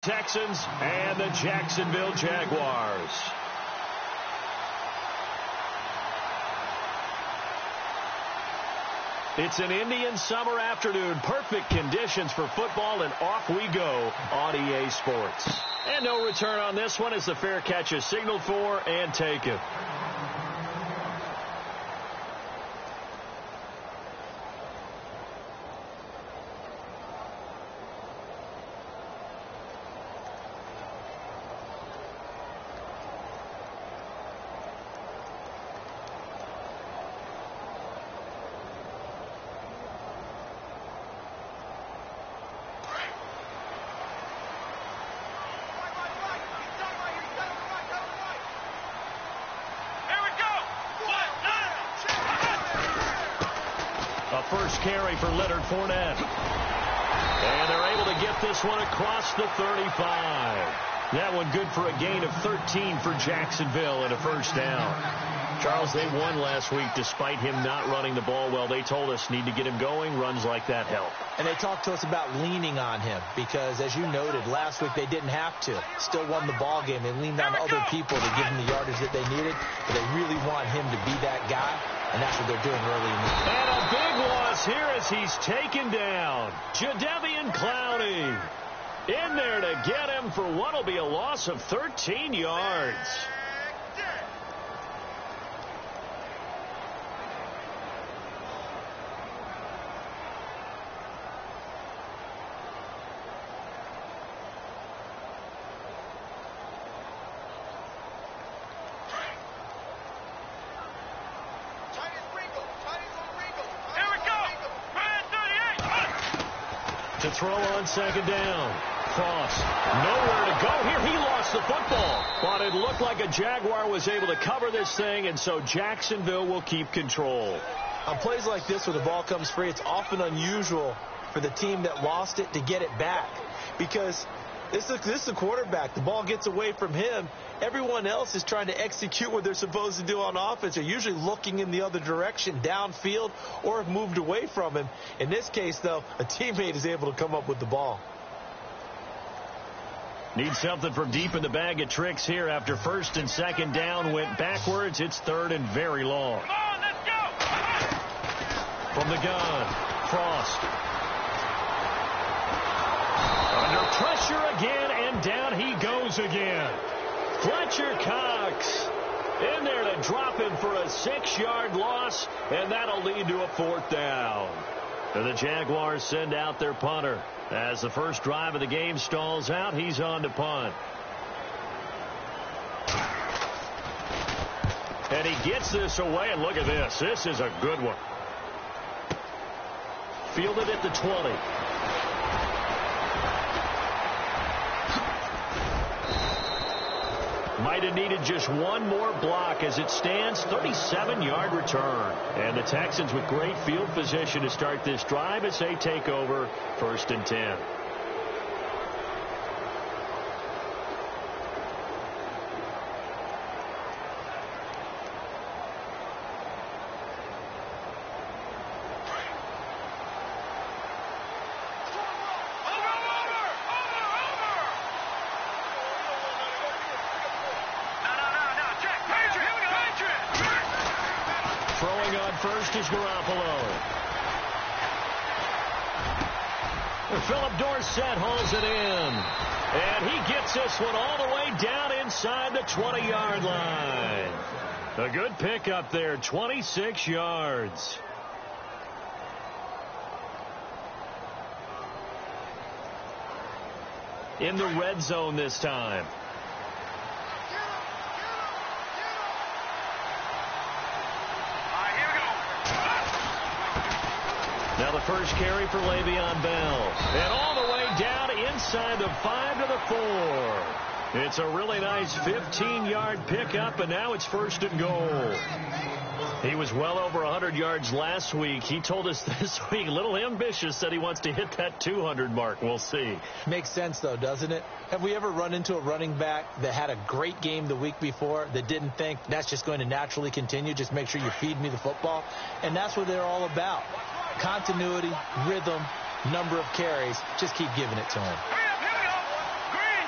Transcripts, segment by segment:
Texans and the Jacksonville Jaguars. It's an Indian summer afternoon. Perfect conditions for football, and off we go on EA Sports. And no return on this one as the fair catch is signaled for and taken. First carry for Leonard Fournette. And they're able to get this one across the 35. That one good for a gain of 13 for Jacksonville and a first down. Charles, they won last week despite him not running the ball well. They told us need to get him going. Runs like that help. And they talked to us about leaning on him because, as you noted, last week they didn't have to. Still won the ball game. They leaned on other people to give him the yardage that they needed. But they really want him to be that guy. And that's what they're doing early in the game. And a big loss here as he's taken down. Jadeveon Clowney in there to get him for what will be a loss of 13 yards. To throw on second down. Frost, nowhere to go here. He lost the football. But it looked like a Jaguar was able to cover this thing, and so Jacksonville will keep control. On plays like this where the ball comes free, it's often unusual for the team that lost it to get it back. Because this is the quarterback. The ball gets away from him. Everyone else is trying to execute what they're supposed to do on offense. They're usually looking in the other direction, downfield, or have moved away from him. In this case, though, a teammate is able to come up with the ball. Need something from deep in the bag of tricks here after first and second down went backwards. It's third and very long. Come on, let's go! From the gun, Frost. Under pressure again, and down he goes again. Fletcher Cox in there to drop him for a 6-yard loss, and that'll lead to a fourth down. And the Jaguars send out their punter. As the first drive of the game stalls out, he's on to punt. And he gets this away, and look at this. This is a good one. Fielded at the 20. Might have needed just one more block. As it stands, 37-yard return. And the Texans with great field position to start this drive as they take over first and 10. First is Garoppolo. Philip Dorsett hauls it in. And he gets this one all the way down inside the 20-yard line. A good pickup there, 26 yards. In the red zone this time. Now the first carry for Le'Veon Bell. And all the way down inside the 5 to the 4. It's a really nice 15-yard pickup, and now it's first and goal. He was well over 100 yards last week. He told us this week, a little ambitious, said he wants to hit that 200 mark. We'll see. Makes sense, though, doesn't it? Have we ever run into a running back that had a great game the week before that didn't think that's just going to naturally continue? Just make sure you feed me the football. And that's what they're all about. Continuity, rhythm, number of carries. Just keep giving it to him. Here we go. Green.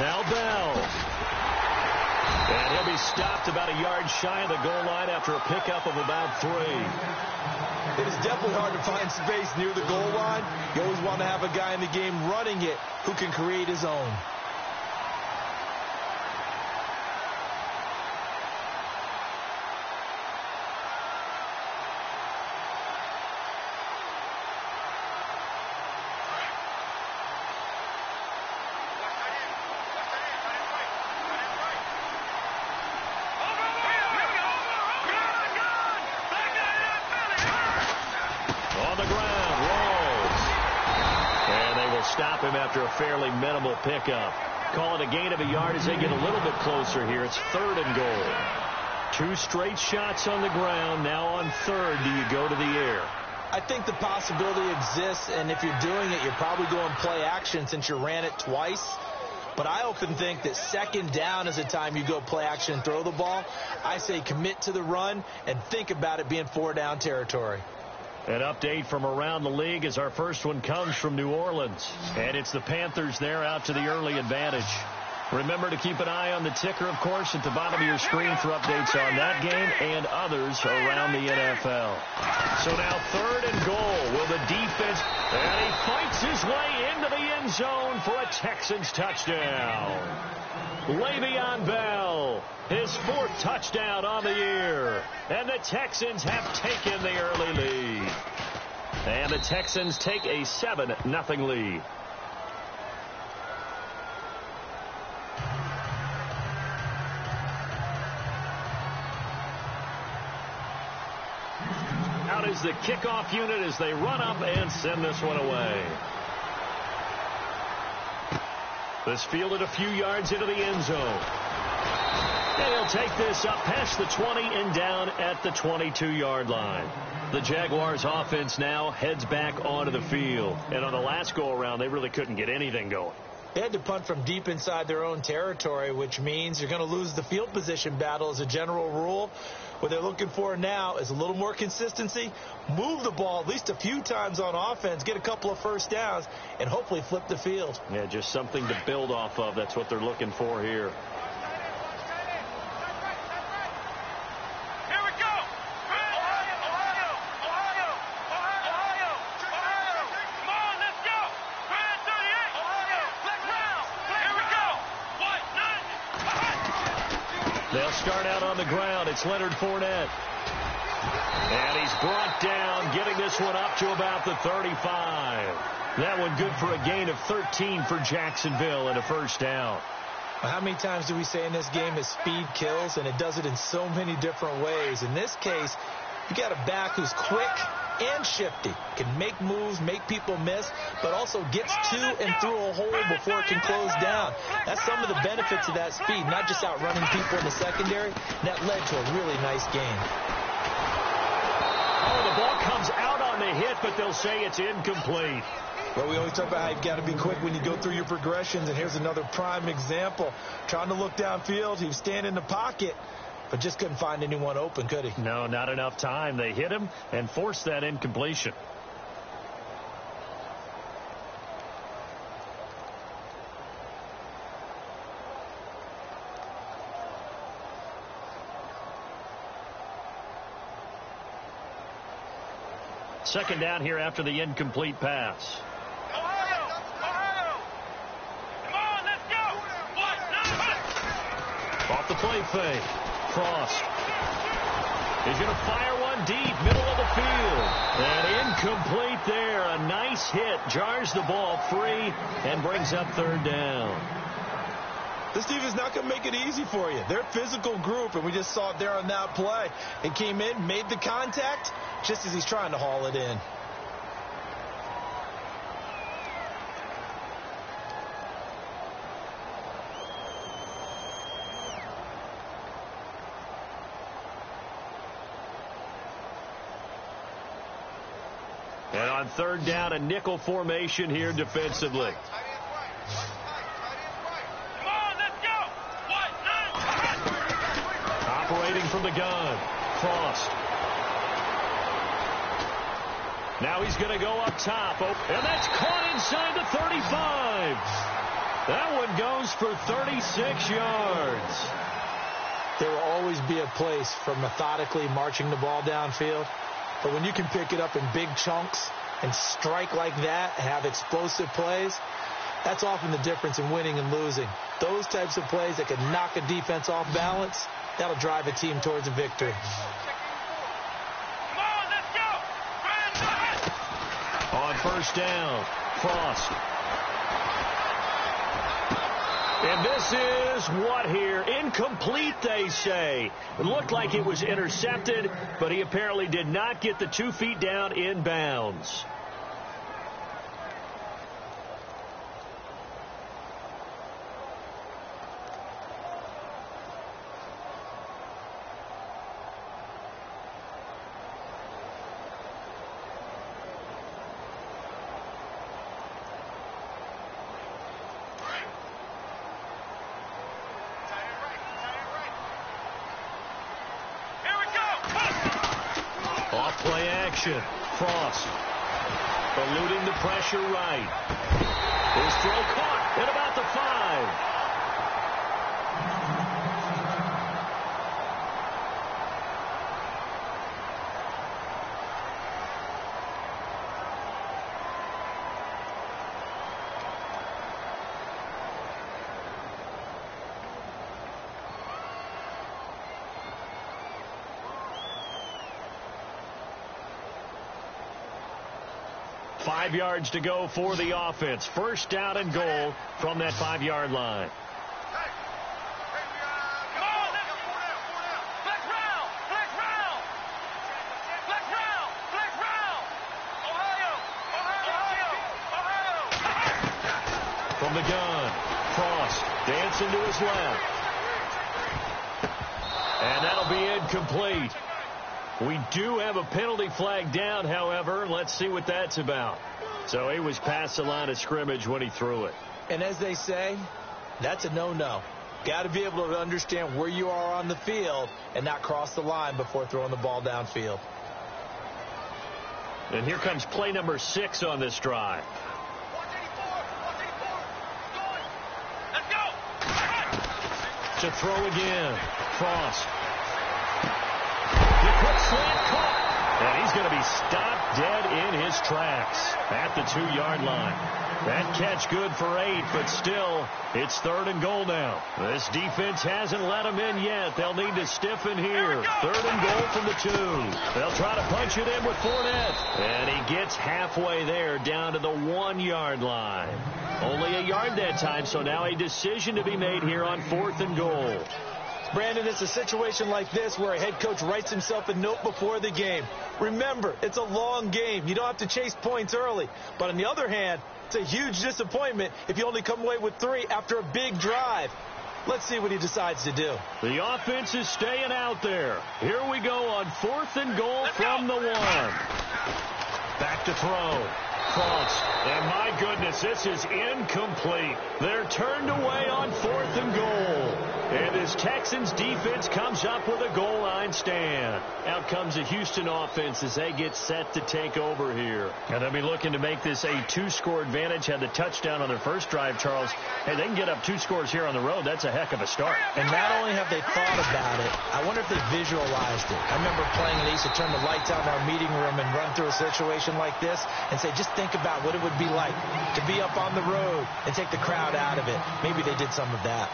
Now Bell. And he'll be stopped about a yard shy of the goal line after a pickup of about 3. It is definitely hard to find space near the goal line. You always want to have a guy in the game running it who can create his own. Stop him after a fairly minimal pickup. Call it a gain of a yard as they get a little bit closer here. It's 3rd and goal. 2 straight shots on the ground. Now on 3rd, do you go to the air? I think the possibility exists, and if you're doing it, you're probably going play action since you ran it twice. But I often think that 2nd down is the time you go play action and throw the ball. I say commit to the run and think about it being 4-down territory. An update from around the league as our first one comes from New Orleans. And it's the Panthers there out to the early advantage. Remember to keep an eye on the ticker, of course, at the bottom of your screen for updates on that game and others around the NFL. So now 3rd and goal. Will the defense... And he fights his way into the end zone for a Texans touchdown. Le'Veon Bell, his 4th touchdown on the year. And the Texans have taken the early lead. And the Texans take a 7-0 lead. Out is the kickoff unit as they run up and send this one away. This fielded a few yards into the end zone. And he'll take this up past the 20 and down at the 22-yard line. The Jaguars offense now heads back onto the field. And on the last go-around, they really couldn't get anything going. They had to punt from deep inside their own territory, which means you're going to lose the field position battle as a general rule. What they're looking for now is a little more consistency, move the ball at least a few times on offense, get a couple of 1st downs, and hopefully flip the field. Yeah, just something to build off of. That's what they're looking for here. They'll start out on the ground. It's Leonard Fournette. And he's brought down, getting this one up to about the 35. That one good for a gain of 13 for Jacksonville and a 1st down. Well, how many times do we say in this game is speed kills, and it does it in so many different ways. In this case, you got a back who's quick and shifty, can make moves, make people miss, but also gets to and through a hole before it can close down. That's some of the benefits of that speed, not just outrunning people in the secondary. That led to a really nice game. Oh, the ball comes out on the hit, but they'll say it's incomplete. Well, we always talk about how you've got to be quick when you go through your progressions, and here's another prime example. Trying to look downfield, he was standing in the pocket, but just couldn't find anyone open, could he? No, not enough time. They hit him and forced that incompletion. Second down here after the incomplete pass. Off the play fake. Frost. He's going to fire one deep, middle of the field. And incomplete there. A nice hit. Jars the ball free and brings up 3rd down. This defense is not going to make it easy for you. They're a physical group, and we just saw it there on that play. It came in, made the contact, just as he's trying to haul it in. And on 3rd down, a nickel formation here defensively. Operating from the gun, Frost. Now he's going to go up top. Oh, and that's caught inside the 35. That one goes for 36 yards. There will always be a place for methodically marching the ball downfield. But when you can pick it up in big chunks and strike like that, have explosive plays, that's often the difference in winning and losing. Those types of plays that can knock a defense off balance, that'll drive a team towards a victory. Come on, let's go. On first down, Frost. And this is what here? Incomplete, they say. It looked like it was intercepted, but he apparently did not get the 2 feet down in bounds. Off-play action. Frost eluding the pressure right. His throw caught at about the 5. Five yards to go for the offense. First down and goal from that 5-yard line. From the gun, Frost dancing to his left. And that'll be incomplete. We do have a penalty flag down, however. Let's see what that's about. So he was past the line of scrimmage when he threw it. And as they say, that's a no-no. Got to be able to understand where you are on the field and not cross the line before throwing the ball downfield. And here comes play number 6 on this drive. Let's go. To throw again. Frost. The quick slant caught. And he's going to be stopped dead in his tracks at the 2-yard line. That catch good for 8, but still, it's 3rd and goal now. This defense hasn't let him in yet. They'll need to stiffen here. 3rd and goal from the 2. They'll try to punch it in with Fournette. And he gets halfway there down to the 1-yard line. Only a yard that time, so now a decision to be made here on 4th and goal. Brandon, it's a situation like this where a head coach writes himself a note before the game. Remember, it's a long game. You don't have to chase points early. But on the other hand, it's a huge disappointment if you only come away with 3 after a big drive. Let's see what he decides to do. The offense is staying out there. Here we go on 4th and goal from the 1. Back to throw. Frost. And my goodness, this is incomplete. They're turned away on 4th and goal. And as Texans defense comes up with a goal line stand. Out comes the Houston offense as they get set to take over here. And they'll be looking to make this a 2-score advantage. Had the touchdown on their first drive, Charles. Hey, they can get up 2 scores here on the road. That's a heck of a start. And not only have they thought about it, I wonder if they visualized it. I remember playing and they used to turn the lights out in our meeting room and run through a situation like this and say, just think about what it would be like to be up on the road and take the crowd out of it. Maybe they did some of that.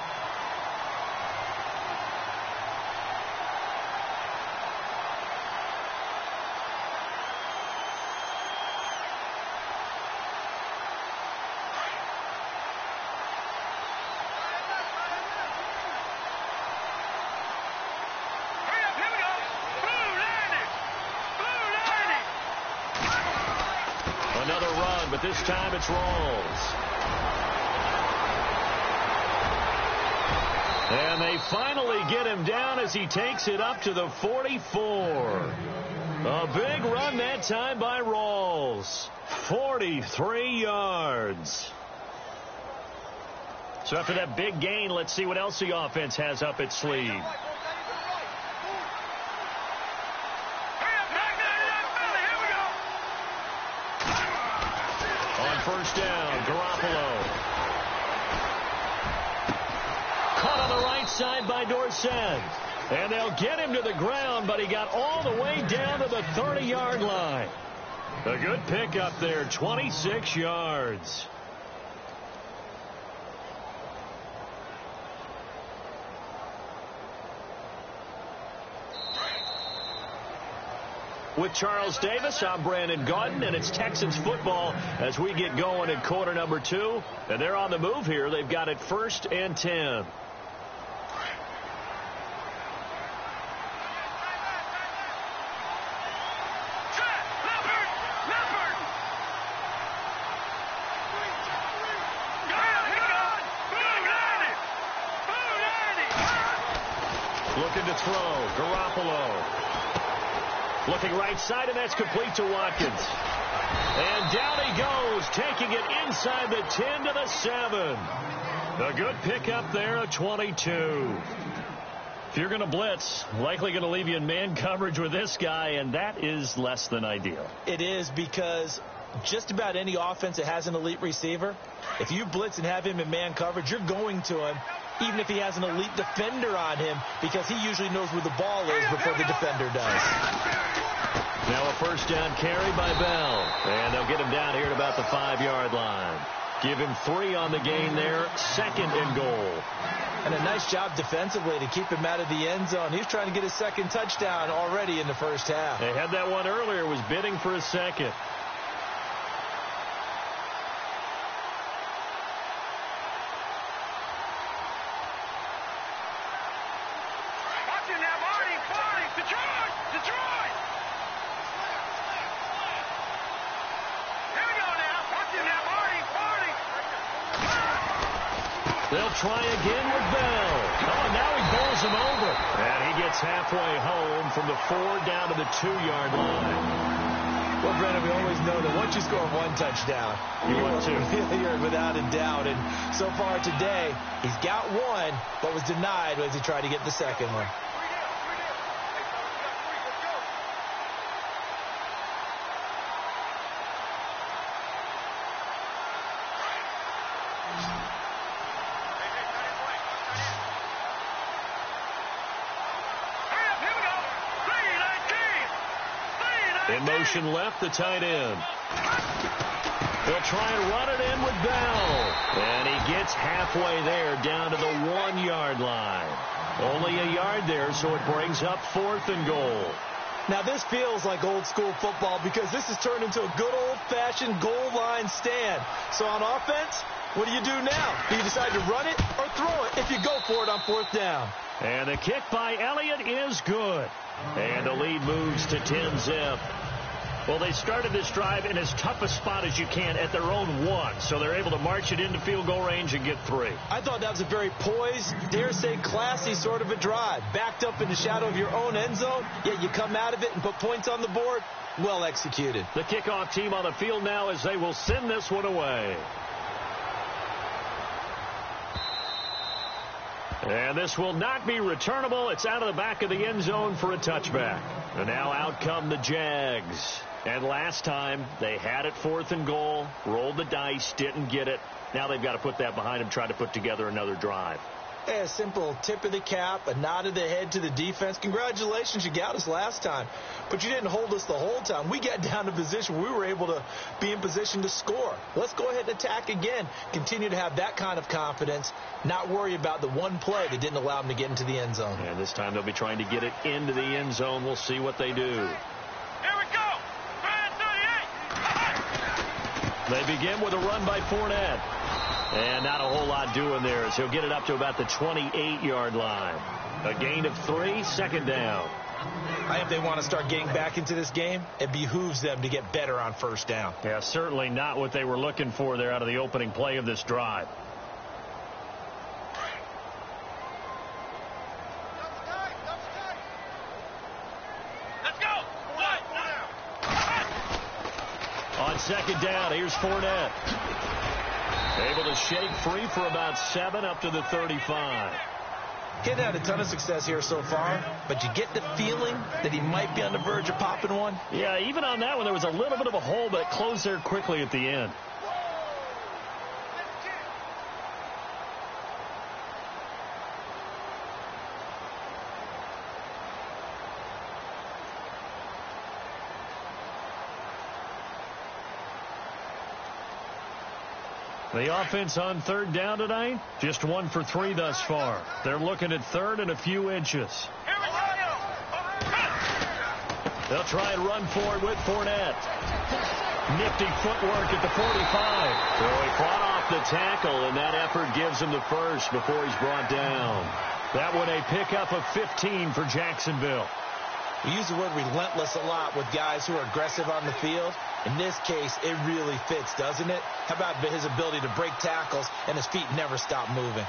Another run, but this time it's Rawls. And they finally get him down as he takes it up to the 44. A big run that time by Rawls. 43 yards. So after that big gain, let's see what else the offense has up its sleeve. First down, Garoppolo. outside by Dorsett. And they'll get him to the ground, but he got all the way down to the 30-yard line. A good pickup there, 26 yards. With Charles Davis, I'm Brandon Gaudin, and it's Texans football as we get going in quarter number 2. And they're on the move here. They've got it 1st and 10. Looking to throw, Garoppolo. Looking right side, and that's complete to Watkins. And down he goes, taking it inside the 10 to the 7. A good pickup there of 22. If you're going to blitz, likely going to leave you in man coverage with this guy, and that is less than ideal. It is, because just about any offense that has an elite receiver, if you blitz and have him in man coverage, you're going to him, even if he has an elite defender on him, because he usually knows where the ball is before the defender does. Now a 1st down carry by Bell. And they'll get him down here at about the 5-yard line. Give him 3 on the game there. 2nd and goal. And a nice job defensively to keep him out of the end zone. He's trying to get his 2nd touchdown already in the 1st half. They had that one earlier, was bidding for a 2nd. They'll try again with Bell. Oh, now he bowls him over. And he gets halfway home from the 4 down to the 2-yard line. Well, Brandon, we always know that once you score 1 touchdown, you're without a doubt. And so far today, he's got 1, but was denied as he tried to get the 2nd one. In motion left, the tight end. They'll try and run it in with Bell. And he gets halfway there, down to the 1-yard line. Only a yard there, so it brings up 4th and goal. Now, this feels like old school football, because this has turned into a good old-fashioned goal line stand. So on offense, what do you do now? Do you decide to run it or throw it if you go for it on 4th down? And the kick by Elliott is good. And the lead moves to 10-zip. Well, they started this drive in as tough a spot as you can at their own 1, so they're able to march it into field goal range and get 3. I thought that was a very poised, dare say classy sort of a drive. Backed up in the shadow of your own end zone, yet you come out of it and put points on the board. Well executed. The kickoff team on the field now as they will send this one away. And this will not be returnable. It's out of the back of the end zone for a touchback. And now out come the Jags. And last time, they had it 4th and goal, rolled the dice, didn't get it. Now they've got to put that behind them, try to put together another drive. A simple tip of the cap, a nod of the head to the defense. Congratulations, you got us last time. But you didn't hold us the whole time. We got down to position where we were able to be in position to score. Let's go ahead and attack again. Continue to have that kind of confidence. Not worry about the one play that didn't allow them to get into the end zone. And this time they'll be trying to get it into the end zone. We'll see what they do. Here we go. 38. They begin with a run by Fournette. And not a whole lot doing there as he'll get it up to about the 28-yard line. A gain of 3, 2nd down. If they want to start getting back into this game, it behooves them to get better on 1st down. Yeah, certainly not what they were looking for there out of the opening play of this drive. Let's go. On 2nd down, here's Fournette. Able to shake free for about 7 up to the 35. Kid had a ton of success here so far, but you get the feeling that he might be on the verge of popping one. Yeah, even on that one, there was a little bit of a hole, but it closed there quickly at the end. The offense on third down tonight, just 1 for 3 thus far. They're looking at third and a few inches. They'll try and run forward with Fournette. Nifty footwork at the 45. So he fought off the tackle, and that effort gives him the first before he's brought down. That one a pickup of 15 for Jacksonville. We use the word relentless a lot with guys who are aggressive on the field. In this case, it really fits, doesn't it? How about his ability to break tackles and his feet never stop moving?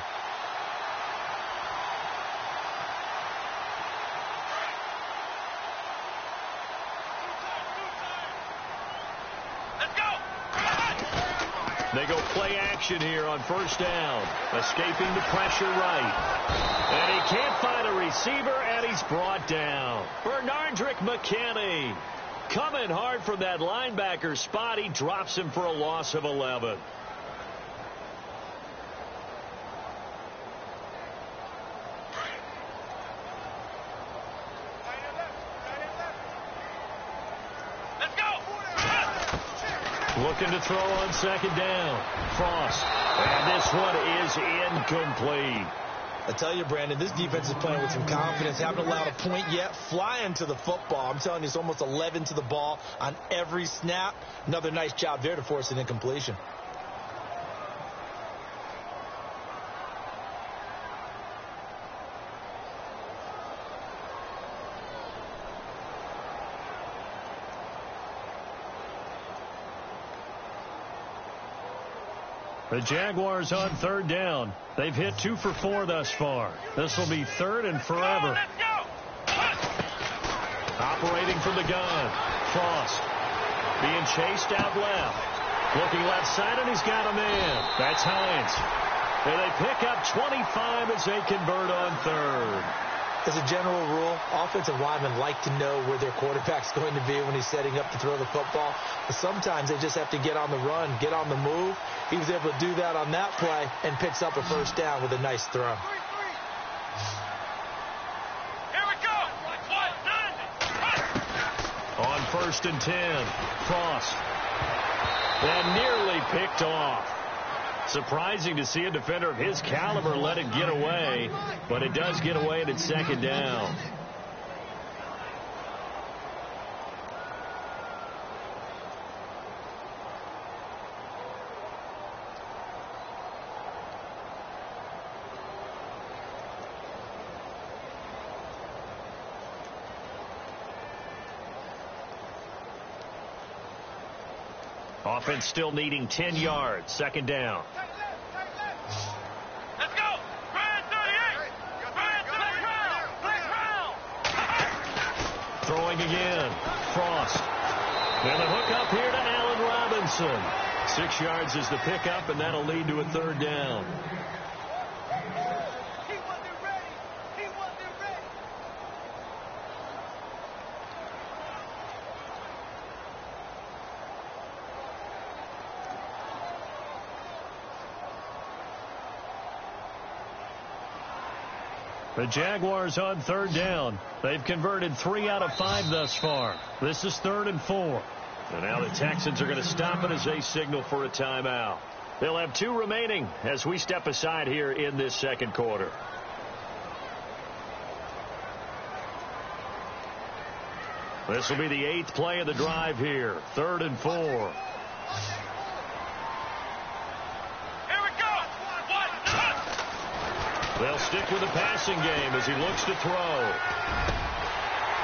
They go play action here on first down. Escaping the pressure right. And he can't find a receiver, and he's brought down. Bernardrick McKinney coming hard from that linebacker spot. He drops him for a loss of 11. Looking to throw on second down. Frost. And this one is incomplete. I tell you, Brandon, this defense is playing with some confidence. Haven't allowed a point yet. Flying to the football. I'm telling you, it's almost 11 to the ball on every snap. Another nice job there to force an incompletion. The Jaguars on third down. They've hit 2 for 4 thus far. This will be third and forever. Operating from the gun. Frost being chased out left. Looking left side, and he's got a man. That's Hines. And they pick up 25 as they convert on third. As a general rule, offensive linemen like to know where their quarterback's going to be when he's setting up to throw the football. But sometimes they just have to get on the run, get on the move. He was able to do that on that play and picks up a first down with a nice throw. Here we go. On first and 10, Frost. And nearly picked off. Surprising to see a defender of his caliber let it get away, but it does get away and it's second down. Offense still needing 10 yards. Second down. Let's go. Brian 38. Brian to the ground. Throwing again. Frost. And the hook up here to Allen Robinson. 6 yards is the pickup, and that'll lead to a third down. He wasn't ready. He wasn't ready. The Jaguars on third down. They've converted 3 out of 5 thus far. This is 3rd and 4. And now the Texans are going to stop it as they signal for a timeout. They'll have 2 remaining as we step aside here in this second quarter. This will be the 8th play of the drive here. 3rd and 4. They'll stick with the passing game as he looks to throw.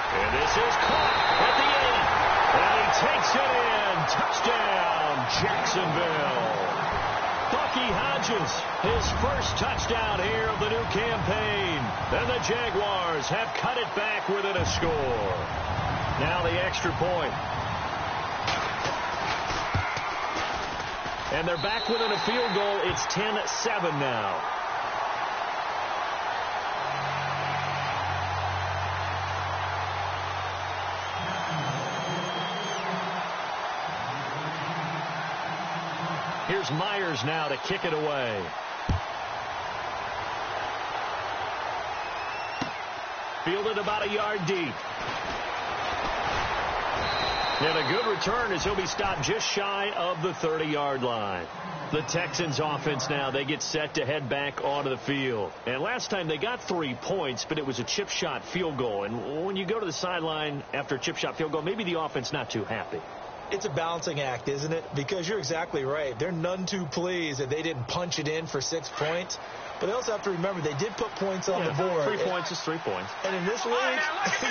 And this is caught at the 8. And he takes it in. Touchdown, Jacksonville. Bucky Hodges, his first touchdown here of the new campaign. And the Jaguars have cut it back within a score. Now the extra point. And they're back within a field goal. It's 10-7 now. Here's Myers now to kick it away. Fielded about a yard deep. And a good return as he'll be stopped just shy of the 30-yard line. The Texans offense now, they get set to head back onto the field. And last time they got 3 points, but it was a chip shot field goal. And when you go to the sideline after a chip shot field goal, maybe the offense not too happy. It's a balancing act, isn't it? Because you're exactly right. They're none too pleased that they didn't punch it in for 6 points. But they also have to remember they did put points on the board. 3 points is 3 points. And in this league,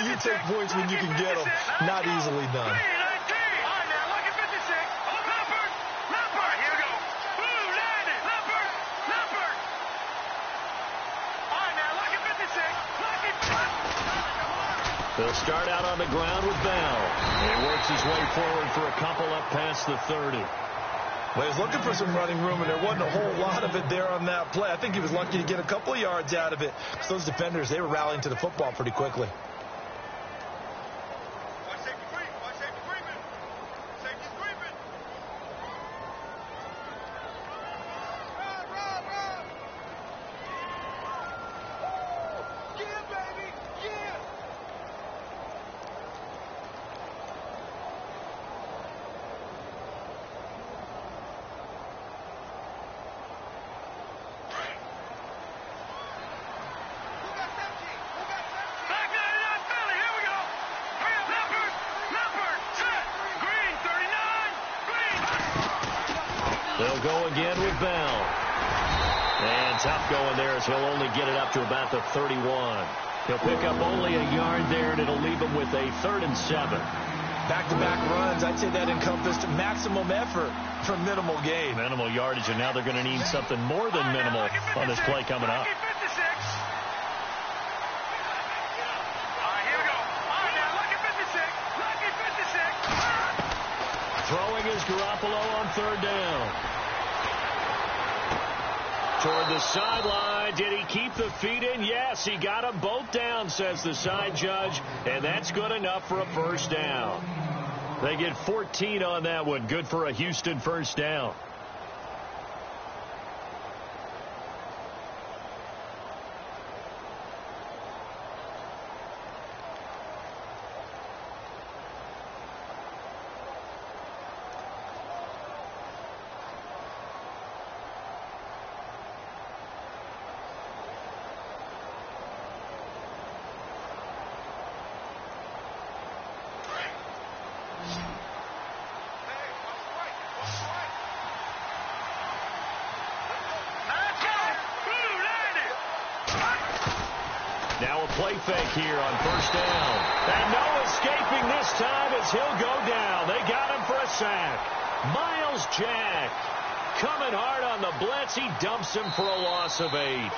you take points when you can get them. Not easily done. They'll start out on the ground with Bell. He works his way forward for a couple up past the 30. Well, he was looking for some running room, and there wasn't a whole lot of it there on that play. I think he was lucky to get a couple of yards out of it. Because those defenders, they were rallying to the football pretty quickly. They'll go again with Bell. And tough going there as he'll only get it up to about the 31. He'll pick up only a yard there, and it'll leave him with a 3rd and 7. Back-to-back runs, I'd say that encompassed maximum effort for minimal gain. Minimal yardage, and now they're going to need something more than minimal on this play coming up. Throwing is Garoppolo on 3rd down. Toward the sideline. Did he keep the feet in? Yes, he got them both down, says the side judge. And that's good enough for a 1st down. They get 14 on that one. Good for a Houston 1st down. Now a play fake here on 1st down. And no escaping this time as he'll go down. They got him for a sack. Myles Jack coming hard on the blitz. He dumps him for a loss of 8.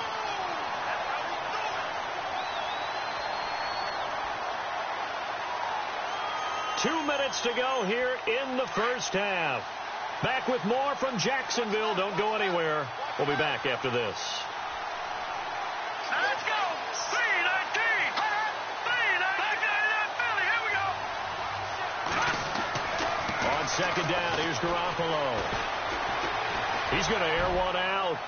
Two minutes to go here in the 1st half. Back with more from Jacksonville. Don't go anywhere. We'll be back after this. Let's go. 3-19. 3-19. Philly. Here we go. On 2nd down, here's Garoppolo. He's going to air one out.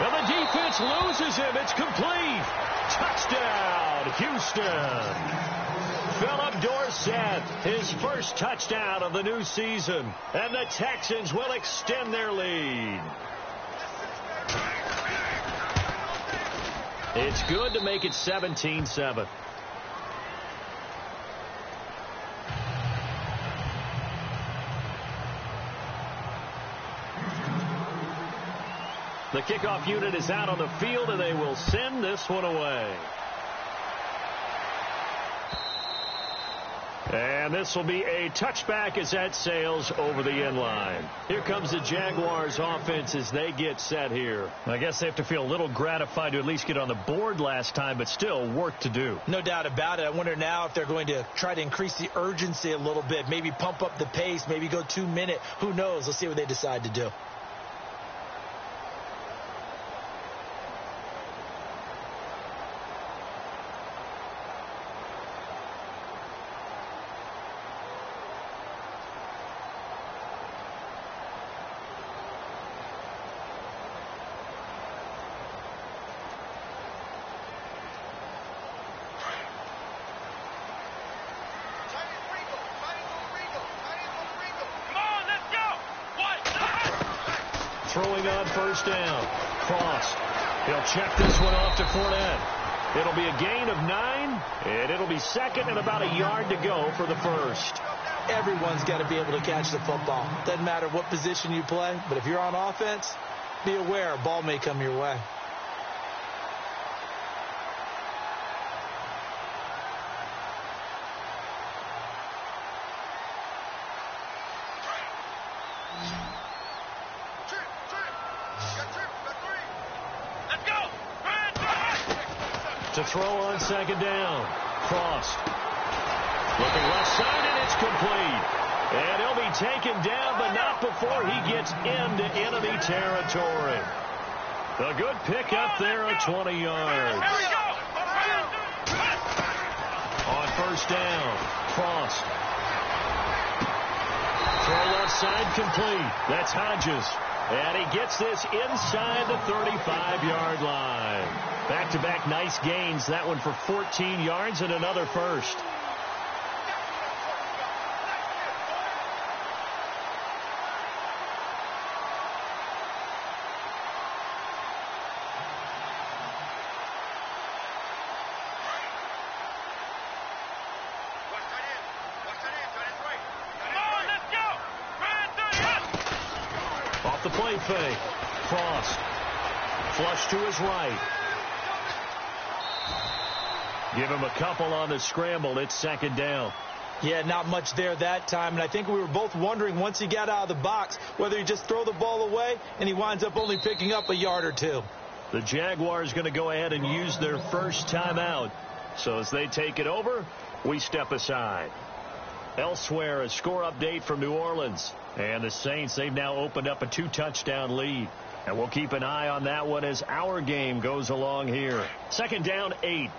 Well, the defense loses him. It's complete. Touchdown, Houston. Philip Dorsett, his 1st touchdown of the new season. And the Texans will extend their lead. It's good to make it 17-7. The kickoff unit is out on the field, and they will send this one away. And this will be a touchback as that sails over the end line. Here comes the Jaguars offense as they get set here. I guess they have to feel a little gratified to at least get on the board last time, but still work to do. No doubt about it. I wonder now if they're going to try to increase the urgency a little bit, maybe pump up the pace, maybe go 2-minute. Who knows? Let's see what they decide to do. throwing on first down. Cross. He'll check this one off to Fournette. It'll be a gain of 9, and it'll be second and about a yard to go for the first. Everyone's got to be able to catch the football. Doesn't matter what position you play, but if you're on offense, be aware a ball may come your way. To throw on second down. Cross. Looking left side, and it's complete. And he'll be taken down, but not before he gets into enemy territory. A good pickup there at 20 yards. On first down. Cross. Throw left side complete. That's Hodges. And he gets this inside the 35-yard line. Back-to-back nice gains. That one for 14 yards and another first. Off the play fake. Cross. Flush to his right. Give him a couple on the scramble. It's second down. Yeah, not much there that time. And I think we were both wondering once he got out of the box whether he just throw the ball away and he winds up only picking up a yard or two. The Jaguars going to go ahead and use their first timeout. So as they take it over, we step aside. Elsewhere, a score update from New Orleans. And the Saints, they've now opened up a 2-touchdown lead. And we'll keep an eye on that one as our game goes along here. Second down, 8.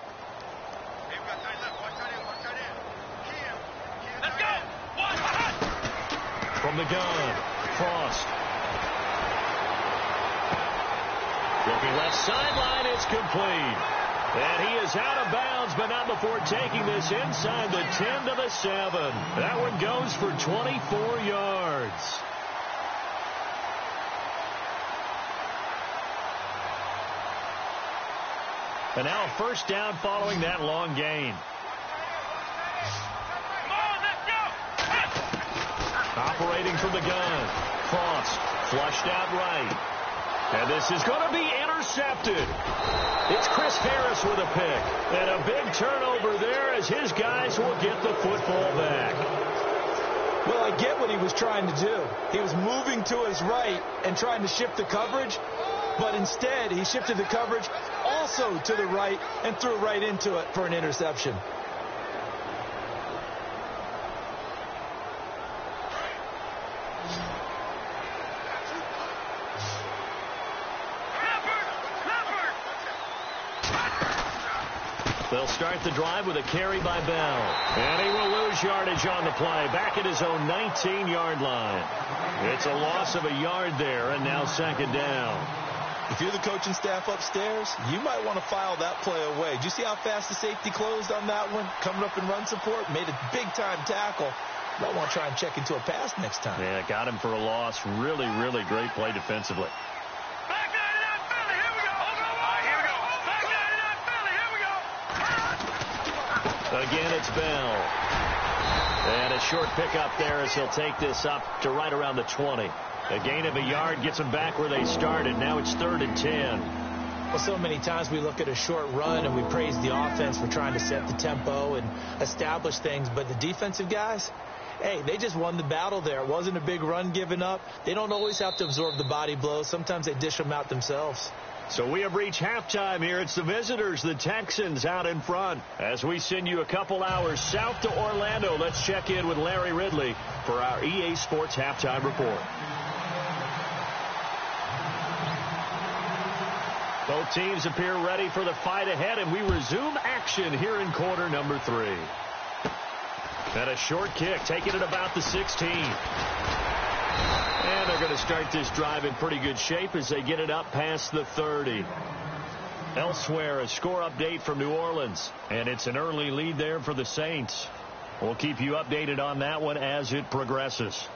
From the gun, Frost. Looking left sideline, it's complete. And he is out of bounds, but not before taking this inside the 10 to the 7. That one goes for 24 yards. And now a first down following that long gain. Operating from the gun. Cross. Flushed out right. And this is going to be intercepted. It's Chris Harris with a pick. And a big turnover there as his guys will get the football back. Well, I get what he was trying to do. He was moving to his right and trying to shift the coverage. But instead, he shifted the coverage also to the right and threw right into it for an interception. They'll start the drive with a carry by Bell. And he will lose yardage on the play. Back at his own 19-yard line. It's a loss of a yard there, and now second down. If you're the coaching staff upstairs, you might want to file that play away. Did you see how fast the safety closed on that one? Coming up in run support, made a big-time tackle. Might want to try and check into a pass next time. Yeah, got him for a loss. Really, really great play defensively. Again, it's Bell. And a short pickup there as he'll take this up to right around the 20. A gain of a yard gets them back where they started. Now it's 3rd and 10. Well, so many times we look at a short run and we praise the offense for trying to set the tempo and establish things. But the defensive guys, hey, they just won the battle there. It wasn't a big run given up. They don't always have to absorb the body blows. Sometimes they dish them out themselves. So we have reached halftime here. It's the visitors, the Texans, out in front. As we send you a couple hours south to Orlando, let's check in with Larry Ridley for our EA Sports Halftime Report. Both teams appear ready for the fight ahead, and we resume action here in quarter number 3. And a short kick, taking it about the 16. And they're going to start this drive in pretty good shape as they get it up past the 30. Elsewhere, a score update from New Orleans. And it's an early lead there for the Saints. We'll keep you updated on that one as it progresses.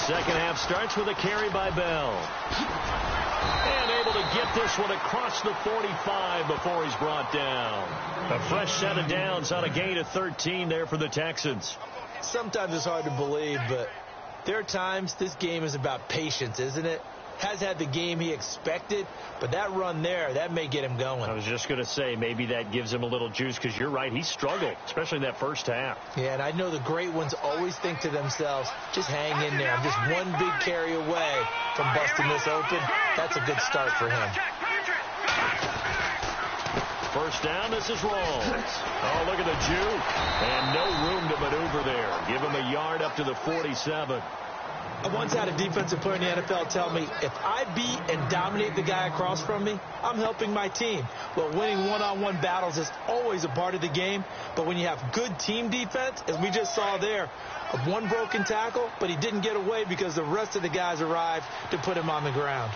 second half starts with a carry by Bell. And able to get this one across the 45 before he's brought down. A fresh set of downs on a gain of 13 there for the Texans. Sometimes it's hard to believe, but there are times this game is about patience, isn't it? Has had the game he expected, but that run there, that may get him going. I was just going to say, maybe that gives him a little juice, because you're right, he struggled, especially in that first half. Yeah, and I know the great ones always think to themselves, just hang in there. I'm just one big carry away from busting this open. That's a good start for him. First down, this is Rawls. Oh, look at the juke. And no room to maneuver there. Give him a yard up to the 47. I once had a defensive player in the NFL tell me, if I beat and dominate the guy across from me, I'm helping my team. Well, winning one-on-one battles is always a part of the game, but when you have good team defense, as we just saw there, one broken tackle, but he didn't get away because the rest of the guys arrived to put him on the ground.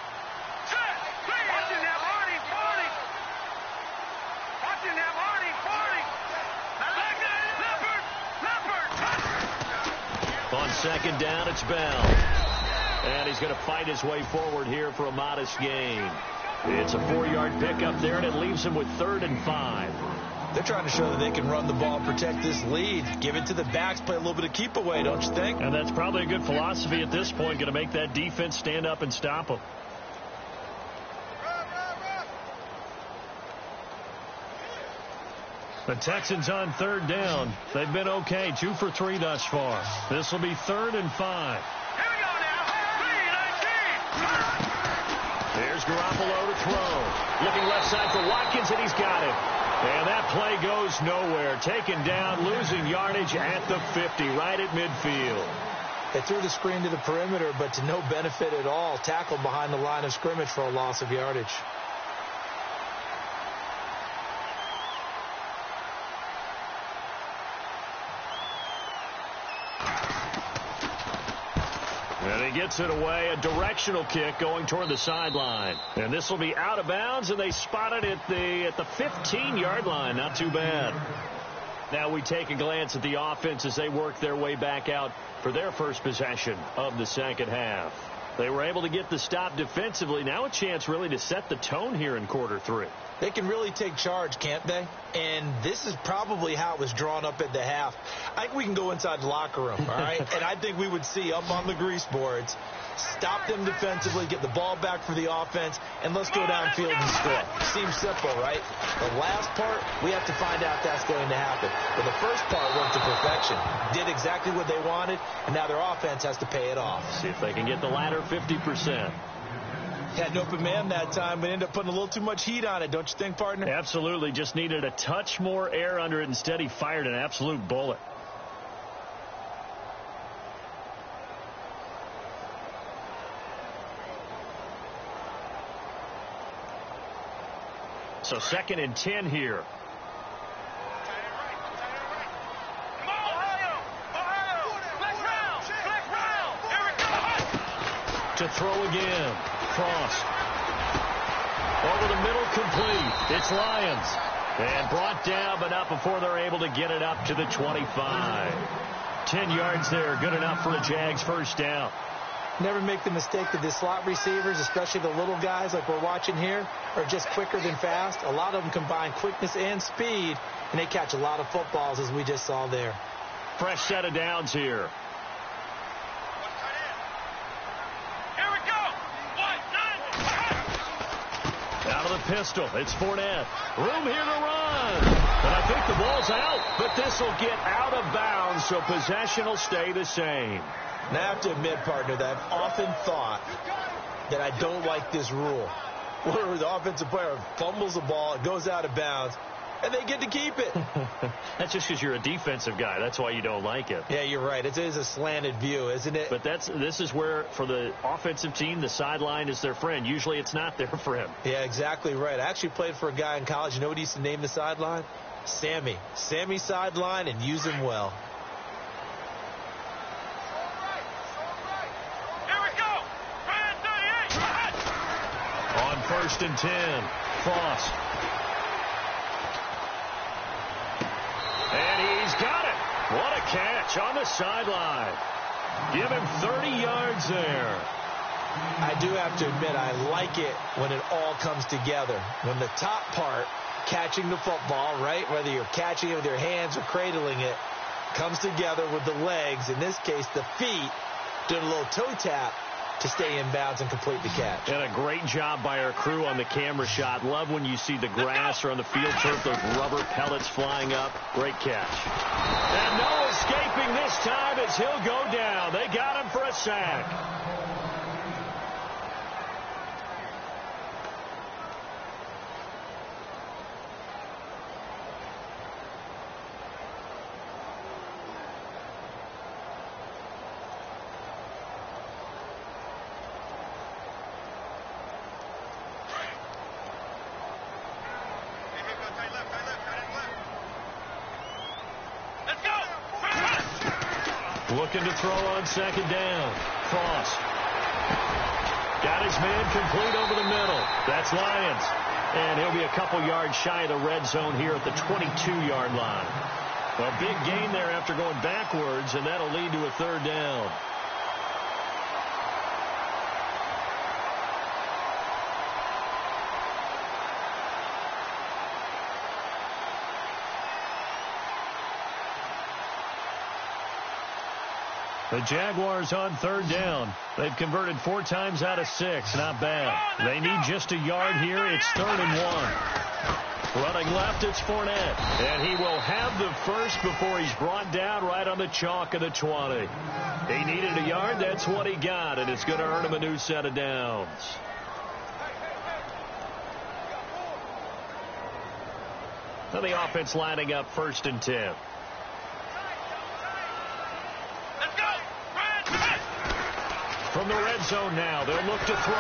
On second down, it's Bell. And he's going to fight his way forward here for a modest gain. It's a 4-yard pickup there, and it leaves him with 3rd and 5. They're trying to show that they can run the ball and protect this lead. Give it to the backs, play a little bit of keep away, don't you think? And that's probably a good philosophy at this point, going to make that defense stand up and stop them. The Texans on 3rd down. They've been okay, 2 for 3 thus far. This will be 3rd and 5. Here we go now. 3-19. There's Garoppolo to throw. Looking left side for Watkins, and he's got it. And that play goes nowhere. Taken down, losing yardage at the 50, right at midfield. They threw the screen to the perimeter, but to no benefit at all. Tackled behind the line of scrimmage for a loss of yardage. And he gets it away, a directional kick going toward the sideline. And this will be out of bounds, and they spot it at the 15-yard line. Not too bad. Now we take a glance at the offense as they work their way back out for their first possession of the second half. They were able to get the stop defensively. Now a chance really to set the tone here in quarter 3. They can really take charge, can't they? And this is probably how it was drawn up at the half. I think we can go inside the locker room, all right? And I think we would see up on the grease boards, stop them defensively, get the ball back for the offense, and let's go downfield and score. Seems simple, right? The last part, we have to find out if that's going to happen. But the first part went to perfection. Did exactly what they wanted, and now their offense has to pay it off. See if they can get the latter 50%. Had an open man that time, but ended up putting a little too much heat on it, don't you think, partner? Absolutely. Just needed a touch more air under it. Instead, he fired an absolute bullet. So 2nd and 10 here. To throw again. Cross. Over the middle, complete. It's Lyons. And brought down, but not before they're able to get it up to the 25. 10 yards there. Good enough for a Jags first down. Never make the mistake that the slot receivers, especially the little guys like we're watching here, are just quicker than fast. A lot of them combine quickness and speed, and they catch a lot of footballs, as we just saw there. Fresh set of downs here. Out of the pistol, it's Fournette. Room here to run. But I think the ball's out. But this will get out of bounds, so possession will stay the same. Now, I have to admit, partner, that I've often thought that I don't like this rule, where the offensive player fumbles the ball, it goes out of bounds, and they get to keep it. That's just because you're a defensive guy. That's why you don't like it. Yeah, you're right. It is a slanted view, isn't it? But this is where, for the offensive team, the sideline is their friend. Usually it's not their friend. Yeah, exactly right. I actually played for a guy in college. You know what he used to name the sideline? Sammy. Sammy sideline, and use him well. On 1st and 10, Cross. And he's got it. What a catch on the sideline. Give him 30 yards there. I do have to admit, I like it when it all comes together. When the top part, catching the football, right, whether you're catching it with your hands or cradling it, comes together with the legs, in this case the feet, doing a little toe tap to stay in bounds and complete the catch. And a great job by our crew on the camera shot. Love when you see the grass or on the field turf, those rubber pellets flying up. Great catch. And no escaping this time as he'll go down. They got him for a sack. Looking to throw on second down. Cross. Got his man complete over the middle. That's Lions. And he'll be a couple yards shy of the red zone here at the 22-yard line. A big gain there after going backwards, and that'll lead to a third down. The Jaguars on third down. They've converted 4 times out of 6. Not bad. They need just a yard here. It's 3rd and 1. Running left, it's Fournette. And he will have the first before he's brought down right on the chalk of the 20. He needed a yard. That's what he got. And it's going to earn him a new set of downs. Now the offense lining up 1st and 10. From the red zone now, they'll look to throw.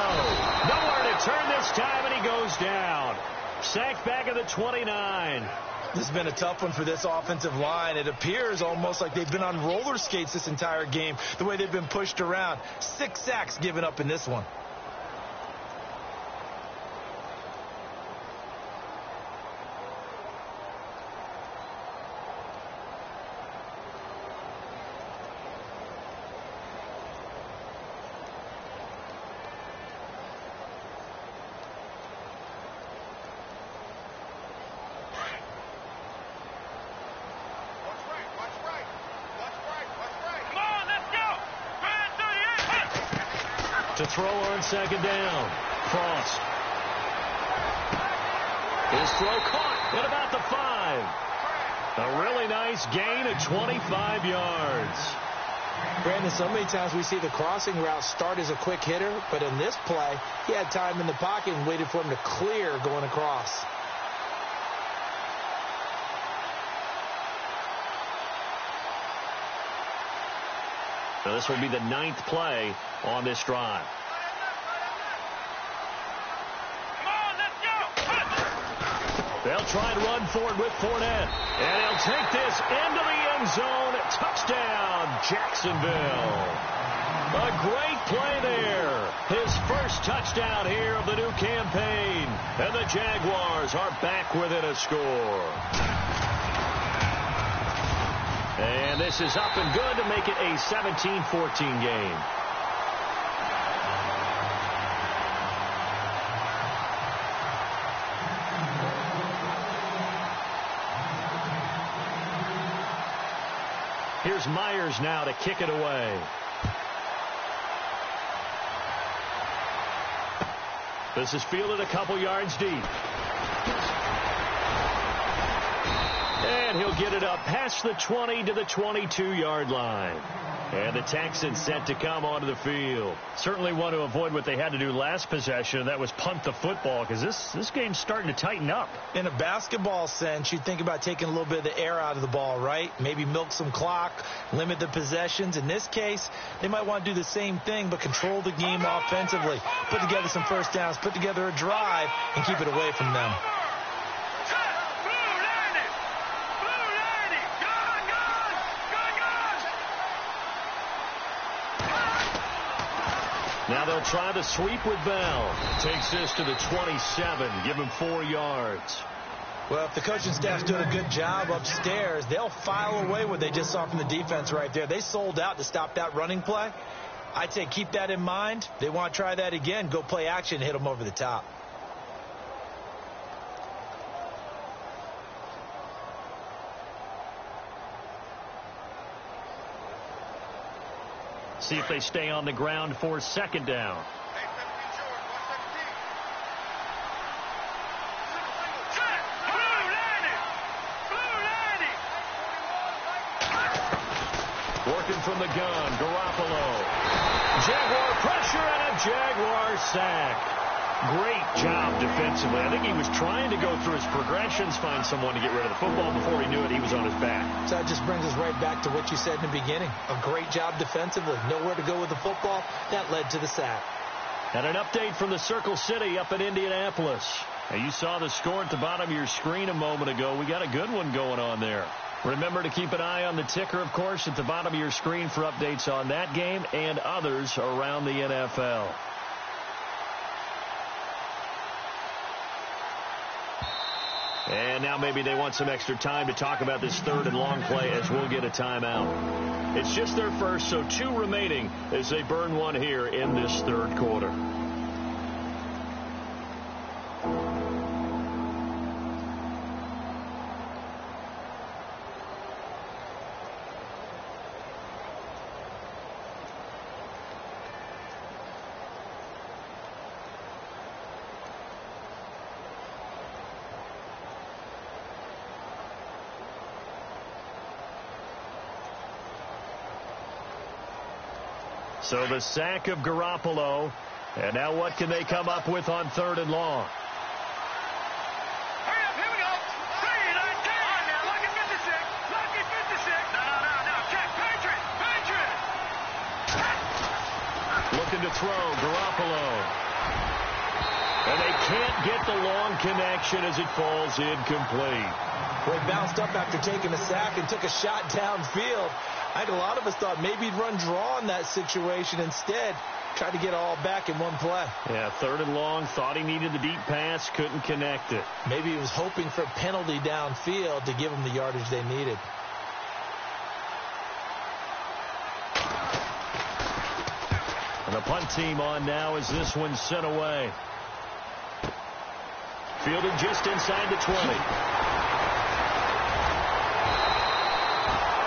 Nowhere to turn this time, and he goes down. Sacked back at the 29. This has been a tough one for this offensive line. It appears almost like they've been on roller skates this entire game, the way they've been pushed around. 6 sacks given up in this one. To throw on second down. Cross. His throw caught at about the 5. A really nice gain of 25 yards. Brandon, so many times we see the crossing route start as a quick hitter, but in this play, he had time in the pocket and waited for him to clear going across. Now this will be the 9th play on this drive. They'll try and run for it with Fournette. And he'll take this into the end zone. Touchdown, Jacksonville. A great play there. His first touchdown here of the new campaign. And the Jaguars are back within a score. And this is up and good to make it a 17-14 game. Here's Myers now to kick it away. This is fielded a couple yards deep. And he'll get it up past the 20 to the 22-yard line. And the Texans set to come onto the field. Certainly want to avoid what they had to do last possession. That was punt the football, because this game's starting to tighten up. In a basketball sense, you think about taking a little bit of the air out of the ball, right? Maybe milk some clock, limit the possessions. In this case, they might want to do the same thing, but control the game offensively. Put together some first downs, put together a drive, and keep it away from them. Now they'll try the sweep with Bell. Takes this to the 27. Give him 4 yards. Well, if the coaching staff's doing a good job upstairs, they'll file away what they just saw from the defense right there. They sold out to stop that running play. I'd say keep that in mind. They want to try that again. Go play action and hit them over the top. See if they stay on the ground for second down. Working from the gun, Garoppolo. Jaguar pressure and a Jaguar sack. Great job defensively. I think he was trying to go through his progressions, find someone to get rid of the football. Before he knew it, he was on his back. So that just brings us right back to what you said in the beginning. A great job defensively. Nowhere to go with the football. That led to the sack. And an update from the Circle City up in Indianapolis. Now, you saw the score at the bottom of your screen a moment ago. We got a good one going on there. Remember to keep an eye on the ticker, of course, at the bottom of your screen for updates on that game and others around the NFL. And now maybe they want some extra time to talk about this third and long play as we'll get a timeout. It's just their first, so 2 remaining as they burn one here in this third quarter. So the sack of Garoppolo. And now what can they come up with on third and long? Hurry up, here we go. 3, 19. On now, lucky 56. Lucky 56. No. Check, Patriot. Looking to throw, Garoppolo. And they can't get the long connection as it falls incomplete. Well, he bounced up after taking a sack and took a shot downfield. I think a lot of us thought maybe he'd run draw in that situation instead. Tried to get all back in one play. Yeah, third and long. Thought he needed the deep pass. Couldn't connect it. Maybe he was hoping for a penalty downfield to give them the yardage they needed. And the punt team on now as this one's sent away. Fielded just inside the 20.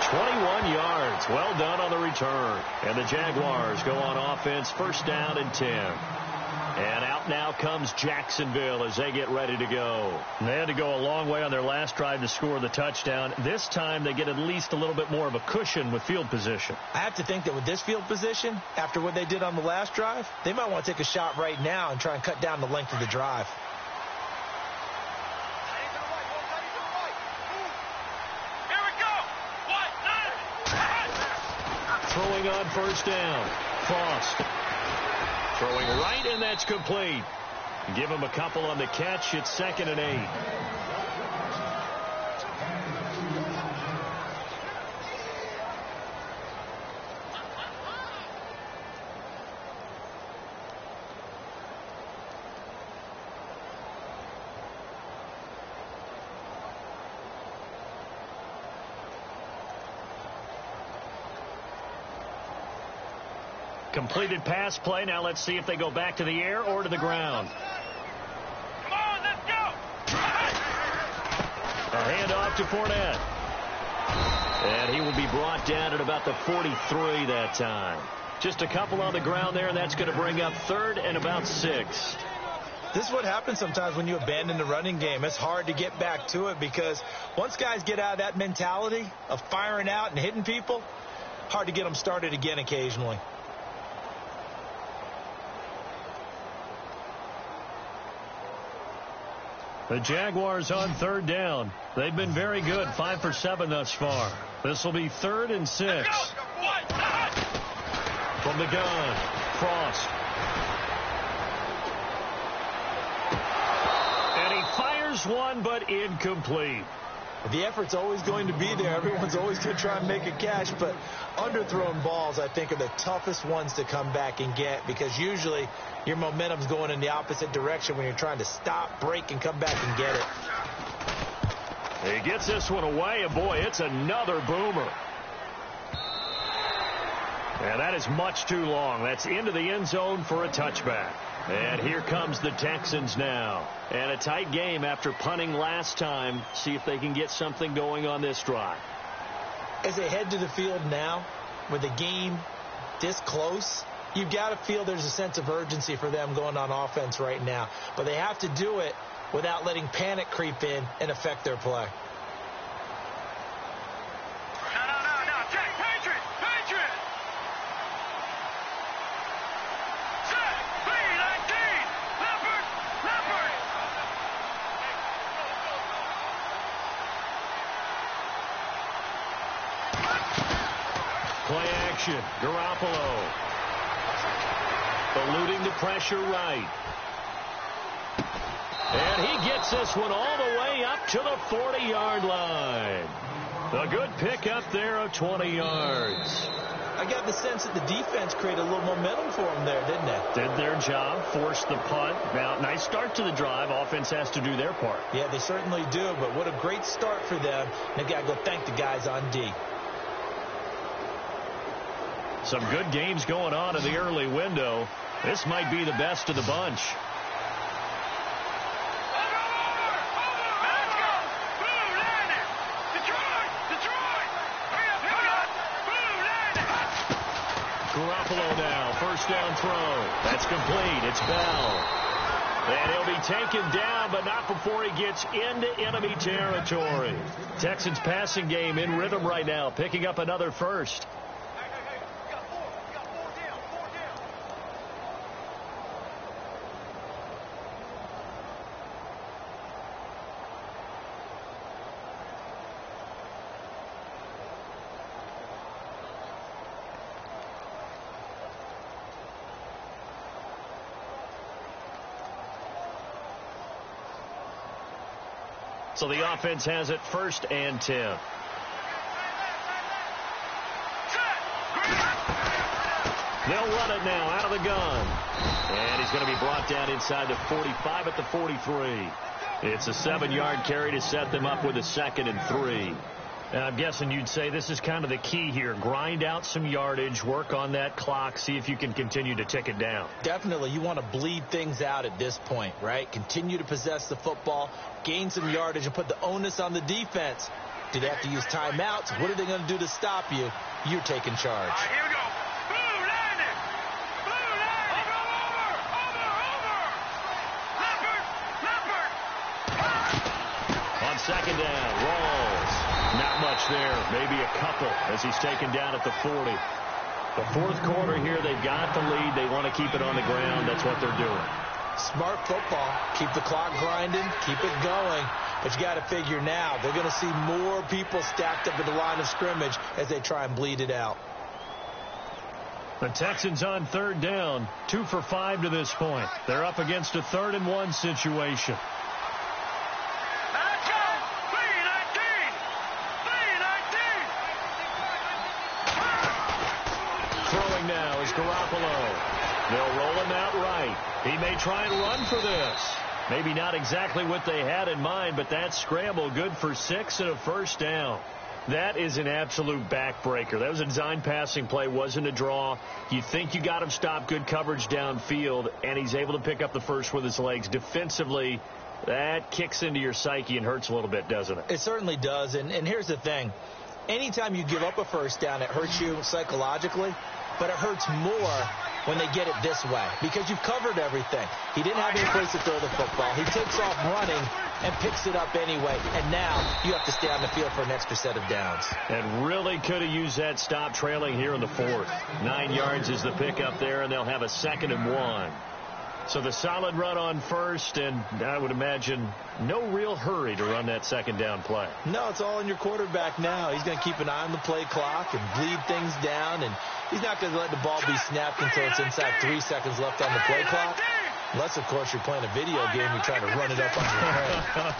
21 yards. Well done on the return. And the Jaguars go on offense, first down and 10. And out now comes Jacksonville as they get ready to go. And they had to go a long way on their last drive to score the touchdown. This time they get at least a little bit more of a cushion with field position. I have to think that with this field position, after what they did on the last drive, they might want to take a shot right now and try and cut down the length of the drive. Throwing on first down. Frost. Throwing right, and that's complete. Give him a couple on the catch. It's 2nd and 8. Completed pass play. Now let's see if they go back to the air or to the ground. Come on, let's go. A handoff to Fournette. And he will be brought down at about the 43 that time. Just a couple on the ground there, and that's going to bring up 3rd and about 6. This is what happens sometimes when you abandon the running game. It's hard to get back to it because once guys get out of that mentality of firing out and hitting people, hard to get them started again occasionally. The Jaguars on 3rd down. They've been very good, 5 for 7 thus far. This will be 3rd and 6. From the gun, Frost. And he fires one, but incomplete. The effort's always going to be there. Everyone's always going to try and make a catch, but underthrown balls, I think, are the toughest ones to come back and get because usually your momentum's going in the opposite direction when you're trying to stop, break, and come back and get it. He gets this one away, and boy, it's another boomer. And that is much too long. That's into the end zone for a touchback. And here comes the Texans now. And a tight game after punting last time. See if they can get something going on this drive. As they head to the field now, with the game this close, you've got to feel there's a sense of urgency for them going on offense right now. But they have to do it without letting panic creep in and affect their play. No, check, Patriot! Set, B-19, Leopard! Play action, Garoppolo. Eluding the pressure right. And he gets this one all the way up to the 40-yard line. A good pickup there of 20 yards. I got the sense that the defense created a little momentum for them there, didn't they? Did their job, forced the punt. Now, nice start to the drive. Offense has to do their part. Yeah, they certainly do, but what a great start for them. They've got to go thank the guys on D. Some good games going on in the early window. This might be the best of the bunch. Garoppolo now, first down throw. That's complete. It's Bell. And he'll be taken down, but not before he gets into enemy territory. Texans passing game in rhythm right now, picking up another first. So the offense has it first and 10. They'll run it now out of the gun. And he's going to be brought down inside the 45 at the 43. It's a 7-yard carry to set them up with a 2nd and 3. And I'm guessing you'd say this is kind of the key here. Grind out some yardage, work on that clock, see if you can continue to tick it down. Definitely. You want to bleed things out at this point, right? Continue to possess the football, gain some yardage, and put the onus on the defense. Do they have to use timeouts? What are they going to do to stop you? You're taking charge. All right, here we go. Blue landing. Over. Leopard. On second down, Rawls. Not much there, maybe a couple as he's taken down at the 40. The fourth quarter here, they've got the lead. They want to keep it on the ground. That's what they're doing. Smart football. Keep the clock grinding. Keep it going. But you got to figure now, they're going to see more people stacked up at the line of scrimmage as they try and bleed it out. The Texans on third down, 2 for 5 to this point. They're up against a 3rd and 1 situation. Throwing now is Garoppolo. They'll roll him out right. He may try and run for this. Maybe not exactly what they had in mind, but that scramble good for 6 and a first down. That is an absolute backbreaker. That was a design passing play, wasn't a draw. You think you got him stopped, good coverage downfield, and he's able to pick up the first with his legs. Defensively, that kicks into your psyche and hurts a little bit, doesn't it? It certainly does, and here's the thing. Anytime you give up a first down, it hurts you psychologically, but it hurts more when they get it this way because you've covered everything. He didn't have any place to throw the football. He takes off running and picks it up anyway, and now you have to stay on the field for an extra set of downs. And really could have used that stop trailing here in the 4th. 9 yards is the pickup there, and they'll have a 2nd and 1. So the solid run on first, and I would imagine no real hurry to run that 2nd down play. No, it's all in your quarterback now. He's going to keep an eye on the play clock and bleed things down, and he's not going to let the ball be snapped until it's inside 3 seconds left on the play clock. Unless, of course, you're playing a video game, you're trying to run it up on your head.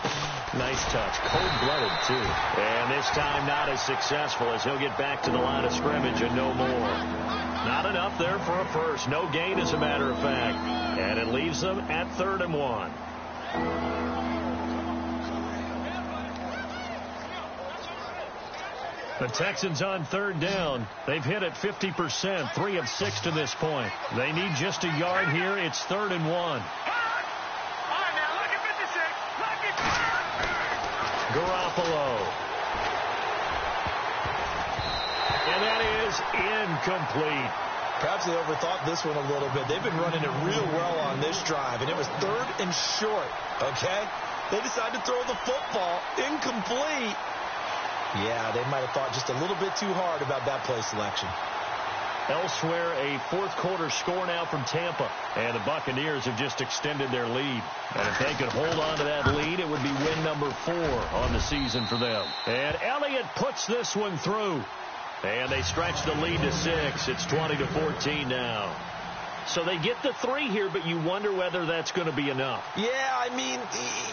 Nice touch. Cold-blooded, too. And this time not as successful as he'll get back to the line of scrimmage and no more. Not enough there for a first. No gain, as a matter of fact. And it leaves them at 3rd and 1. The Texans on third down. They've hit it 50%, 3 of 6 to this point. They need just a yard here. It's 3rd and 1. All right, now, look at 56. Garoppolo. And that is incomplete. Perhaps they overthought this one a little bit. They've been running it real well on this drive, and it was 3rd and short, okay? They decided to throw the football incomplete. Yeah, they might have thought just a little bit too hard about that play selection. Elsewhere, a fourth-quarter score now from Tampa. And the Buccaneers have just extended their lead. And if they could hold on to that lead, it would be win number 4 on the season for them. And Elliott puts this one through. And they stretch the lead to 6. It's 20-14 now. So they get the 3 here, but you wonder whether that's going to be enough. Yeah, I mean,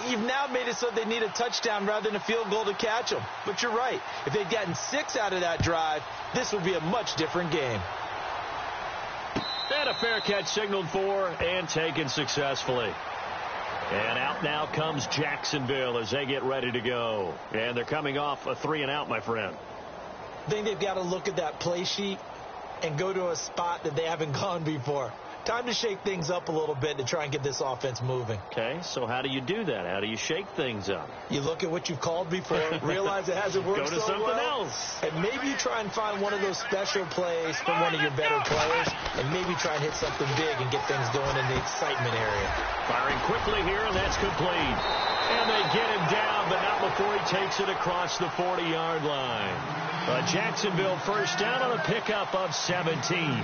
you've now made it so they need a touchdown rather than a field goal to catch them. But you're right. If they'd gotten 6 out of that drive, this would be a much different game. And a fair catch signaled for and taken successfully. And out now comes Jacksonville as they get ready to go. And they're coming off a 3-and-out, my friend. I think they've got to look at that play sheet and go to a spot that they haven't gone before. Time to shake things up a little bit to try and get this offense moving. Okay, so how do you do that? How do you shake things up? You look at what you've called before, realize it hasn't worked Go to so something well, else. and maybe you try and find one of those special plays from one of your better players, and maybe try and hit something big and get things going in the excitement area. Firing quickly here, and that's complete. And they get him down, but not before he takes it across the 40-yard line. A Jacksonville first down on a pickup of 17.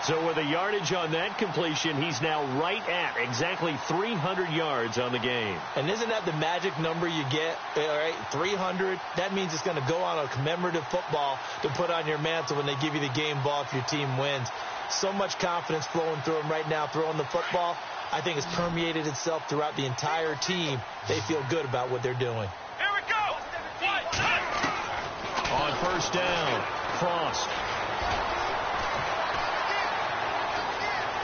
So with a yardage on that completion, he's now right at exactly 300 yards on the game. And isn't that the magic number you get? All right, 300. That means it's going to go on a commemorative football to put on your mantle when they give you the game ball if your team wins. So much confidence flowing through him right now throwing the football. I think it's permeated itself throughout the entire team. They feel good about what they're doing. Here we go. On first down, Frost.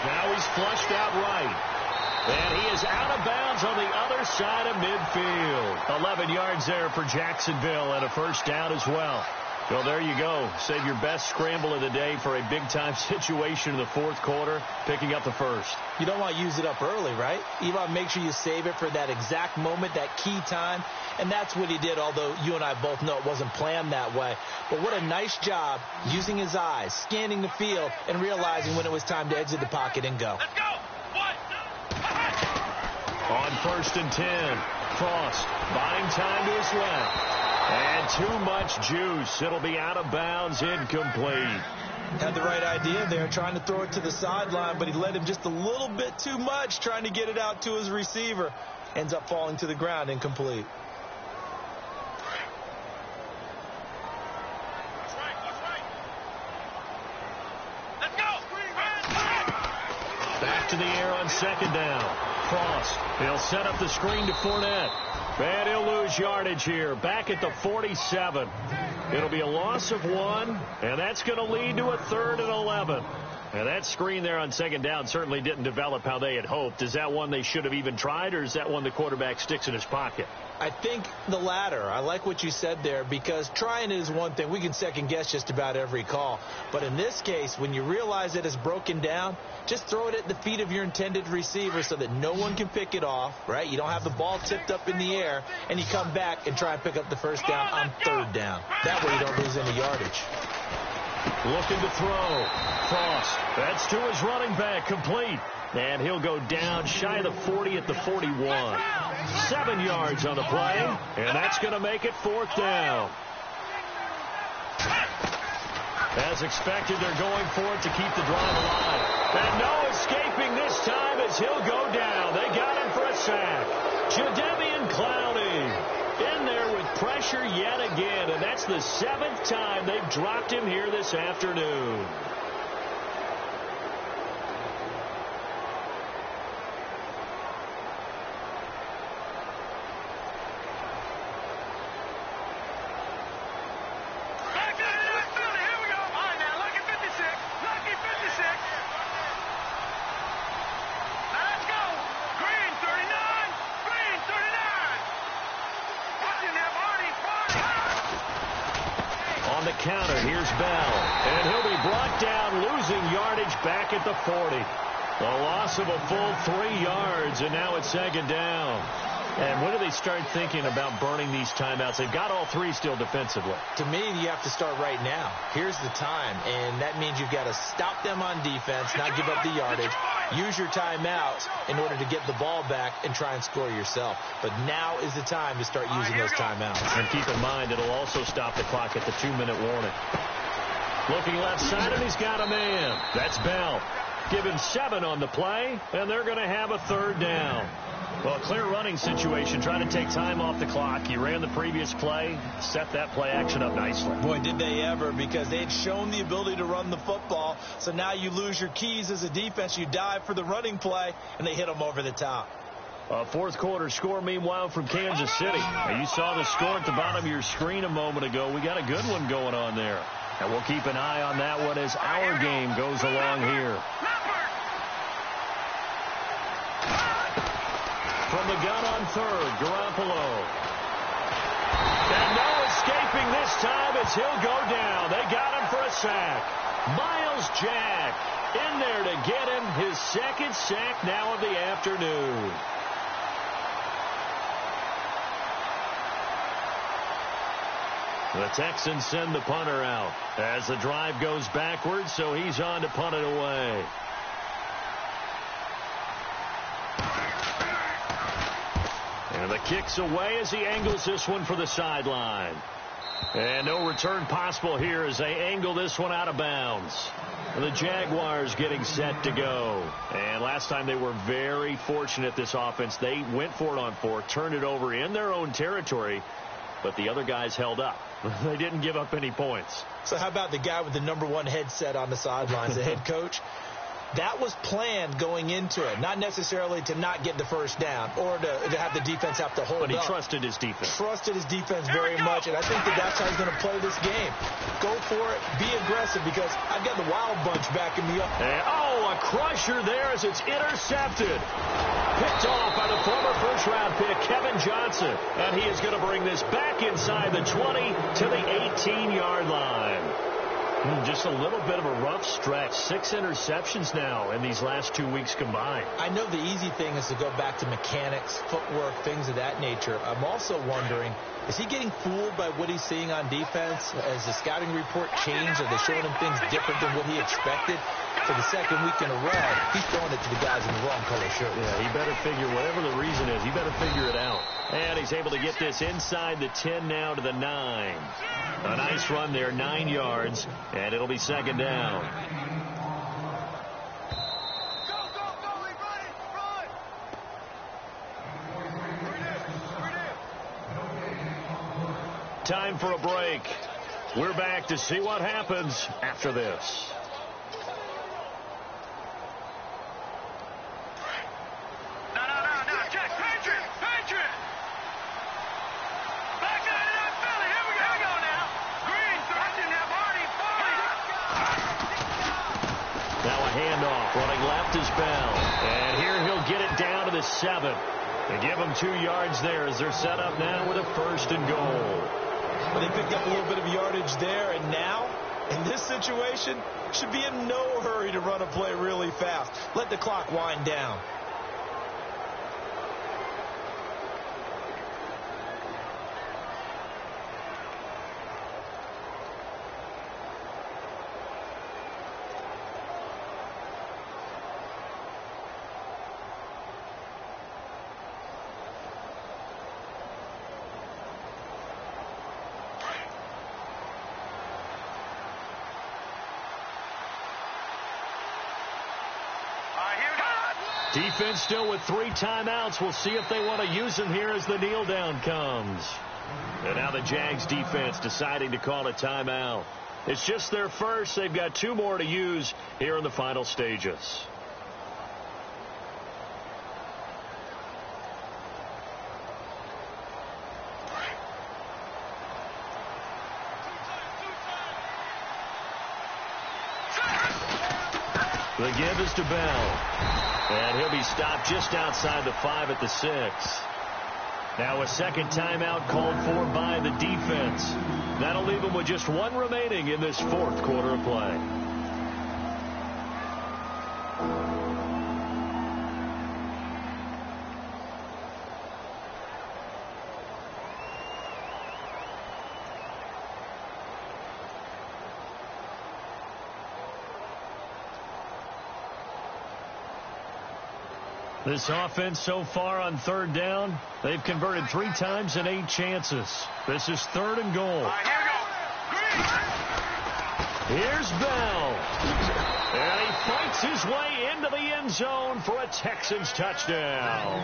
Now he's flushed out right. And he is out of bounds on the other side of midfield. 11 yards there for Jacksonville and a first down as well. Well, there you go. Save your best scramble of the day for a big-time situation in the fourth quarter, picking up the first. You don't want to use it up early, right? You want to make sure you save it for that exact moment, that key time. And that's what he did, although you and I both know it wasn't planned that way. But what a nice job using his eyes, scanning the field, and realizing when it was time to exit the pocket and go. Let's go. 1, 2, On first and 10, Frost buying time to his left. And too much juice. It'll be out of bounds, incomplete. Had the right idea there, trying to throw it to the sideline, but he let him just a little bit too much, trying to get it out to his receiver. Ends up falling to the ground, incomplete. That's right. Let's go. Back to the air on second down. Frost. He'll set up the screen to Fournette. And he'll lose yardage here. Back at the 47. It'll be a loss of 1, and that's going to lead to a 3rd and 11. And that screen there on second down certainly didn't develop how they had hoped. Is that one they should have even tried, or is that one the quarterback sticks in his pocket? I think the latter. I like what you said there, because trying it is one thing. We can second guess just about every call. But in this case, when you realize it is broken down, just throw it at the feet of your intended receiver so that no one can pick it off, right? You don't have the ball tipped up in the air, and you come back and try and pick up the first down on third down. That way you don't lose any yardage. Looking to throw. Frost. That's to his running back. Complete. And he'll go down shy of the 40 at the 41. 7 yards on the play. And that's going to make it 4th down. As expected, they're going for it to keep the drive alive. And no escaping this time as he'll go down. They got him for a sack. Jadeveon Clowney in there with pressure yet again. And that's the 7th time they've dropped him here this afternoon. on the counter. Here's Bell. And he'll be brought down, losing yardage back at the 40. A loss of a full 3 yards, and now it's second down. And when do they start thinking about burning these timeouts? They've got all 3 still defensively. To me, you have to start right now. Here's the time, and that means you've got to stop them on defense, not give up the yardage, use your timeouts in order to get the ball back and try and score yourself. But now is the time to start using those timeouts. And keep in mind, it'll also stop the clock at the 2-minute warning. Looking left side, and he's got a man. That's Bell. Give him 7 on the play, and they're going to have a third down. Well, clear running situation, trying to take time off the clock. He ran the previous play, set that play action up nicely. Boy, did they ever, because they'd shown the ability to run the football. So now you lose your keys as a defense. You dive for the running play, and they hit them over the top. A fourth quarter score, meanwhile, from Kansas City. Now, you saw the score at the bottom of your screen a moment ago. We got a good one going on there. And we'll keep an eye on that one as our game goes along here. From the gun on third, Garoppolo. And no escaping this time as he'll go down. They got him for a sack. Myles Jack in there to get him his second sack now of the afternoon. The Texans send the punter out as the drive goes backwards, so he's on to punt it away. And the kick's away as he angles this one for the sideline. And no return possible here as they angle this one out of bounds. The Jaguars getting set to go. And last time they were very fortunate, this offense. They went for it on 4, turned it over in their own territory, but the other guys held up. They didn't give up any points. So how about the guy with the #1 headset on the sidelines, the head coach? That was planned going into it, not necessarily to not get the first down or to have the defense have to hold up. But he trusted his defense. Trusted his defense very much, and I think that's how he's going to play this game. Go for it, be aggressive, because I've got the Wild Bunch backing me up. And, a crusher there as it's intercepted. Picked off by the former first-round pick, Kevin Johnson. And he is going to bring this back inside the 20 to the 18-yard line. Just a little bit of a rough stretch. 6 interceptions now in these last 2 weeks combined. I know the easy thing is to go back to mechanics, footwork, things of that nature. I'm also wondering, is he getting fooled by what he's seeing on defense? Has the scouting report changed? Are they showing him things different than what he expected? For the second week in a row, he's throwing it to the guys in the wrong color shirt. Yeah, he better figure, whatever the reason is, he better figure it out. And he's able to get this inside the 10 now to the 9. A nice run there, 9 yards, and it'll be second down. Time for a break. We're back to see what happens after this. Running left is Bell. And here he'll get it down to the 7. They give him 2 yards there as they're set up now with a 1st and goal. Well, they picked up a little bit of yardage there, and now, in this situation, should be in no hurry to run a play really fast. Let the clock wind down. Defense still with 3 timeouts. We'll see if they want to use them here as the kneel down comes. And now the Jags defense deciding to call a timeout. It's just their first. They've got 2 more to use here in the final stages. The give is to Bell. And he'll be stopped just outside the 5 at the 6. Now a second timeout called for by the defense. That'll leave them with just one remaining in this fourth quarter of play. This offense so far on third down, they've converted 3 times in 8 chances. This is 3rd and goal. Here's Bell. And he fights his way into the end zone for a Texans touchdown.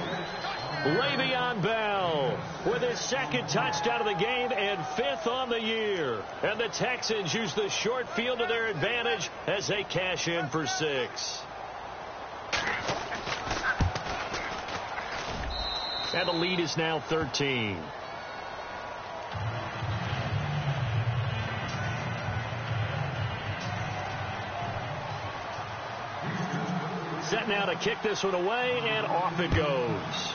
Le'Veon Bell with his 2nd touchdown of the game and 5th on the year. And the Texans use the short field to their advantage as they cash in for 6. And the lead is now 13. Set now to kick this one away, and off it goes.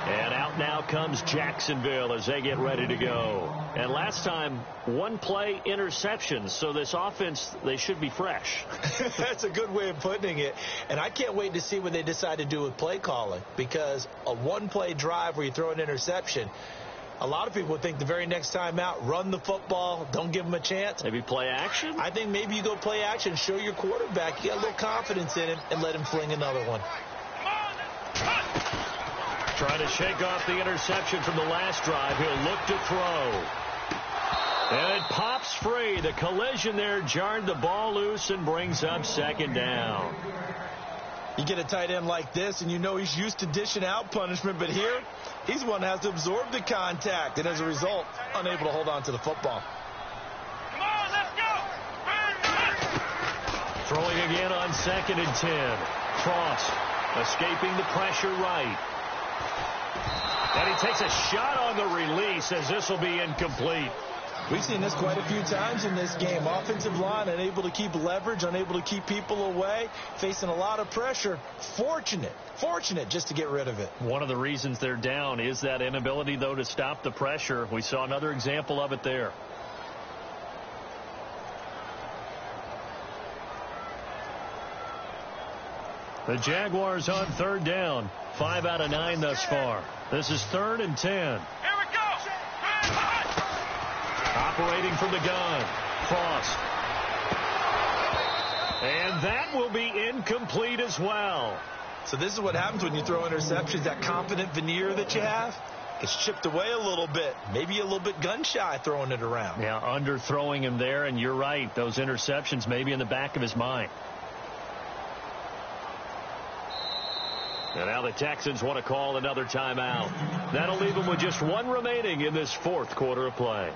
And out now comes Jacksonville as they get ready to go. And last time, 1 play interceptions, so this offense, they should be fresh. That's a good way of putting it. And I can't wait to see what they decide to do with play calling, because a 1-play drive where you throw an interception, a lot of people would think the very next time out, run the football, don't give them a chance. Maybe play action? I think maybe you go play action, show your quarterback you got a little confidence in him, and let him fling another one. Trying to shake off the interception from the last drive. He'll look to throw. And it pops free. The collision there jarred the ball loose and brings up 2nd down. You get a tight end like this, and you know he's used to dishing out punishment, but here, he's the one that has to absorb the contact, and as a result, unable to hold on to the football. Come on, let's go! Throwing again on 2nd and 10. Cross escaping the pressure right. And he takes a shot on the release as this will be incomplete. We've seen this quite a few times in this game. Offensive line unable to keep leverage, unable to keep people away, facing a lot of pressure. Fortunate just to get rid of it. One of the reasons they're down is that inability, though, to stop the pressure. We saw another example of it there. The Jaguars on 3rd down. 5 out of 9 thus far. This is 3rd and 10. Here we go! Operating from the gun. Cross. And that will be incomplete as well. So this is what happens when you throw interceptions. That confident veneer that you have, it's chipped away a little bit. Maybe a little bit gun-shy throwing it around. Yeah, underthrowing him there, and you're right. Those interceptions may be in the back of his mind. And now the Texans want to call another timeout. That'll leave them with just 1 remaining in this 4th quarter of play.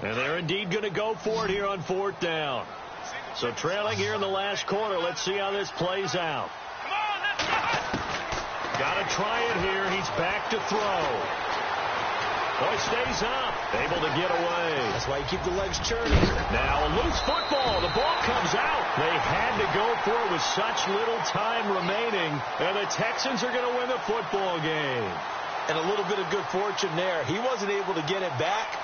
And they're indeed going to go for it here on 4th down. So trailing here in the last quarter. Let's see how this plays out. Come on, let's go! Got to try it here. He's back to throw. Boy, stays up. Able to get away. That's why you keep the legs churning. Now a loose football. The ball comes out. They had to go for it with such little time remaining. And the Texans are going to win the football game. And a little bit of good fortune there. He wasn't able to get it back,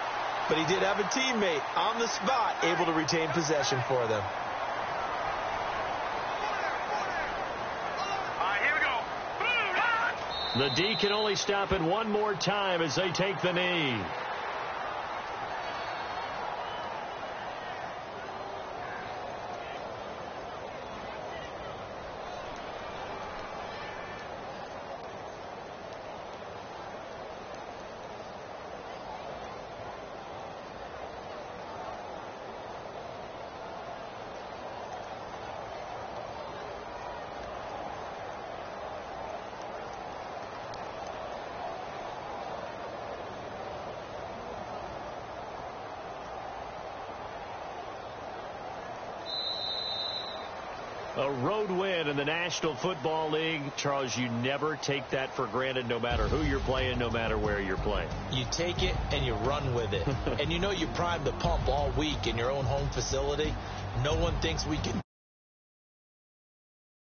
but he did have a teammate on the spot able to retain possession for them. The D can only stop it 1 more time as they take the knee. A road win in the National Football League. Charles, you never take that for granted no matter who you're playing, no matter where you're playing. You take it and you run with it. And you know you primed the pump all week in your own home facility. No one thinks we can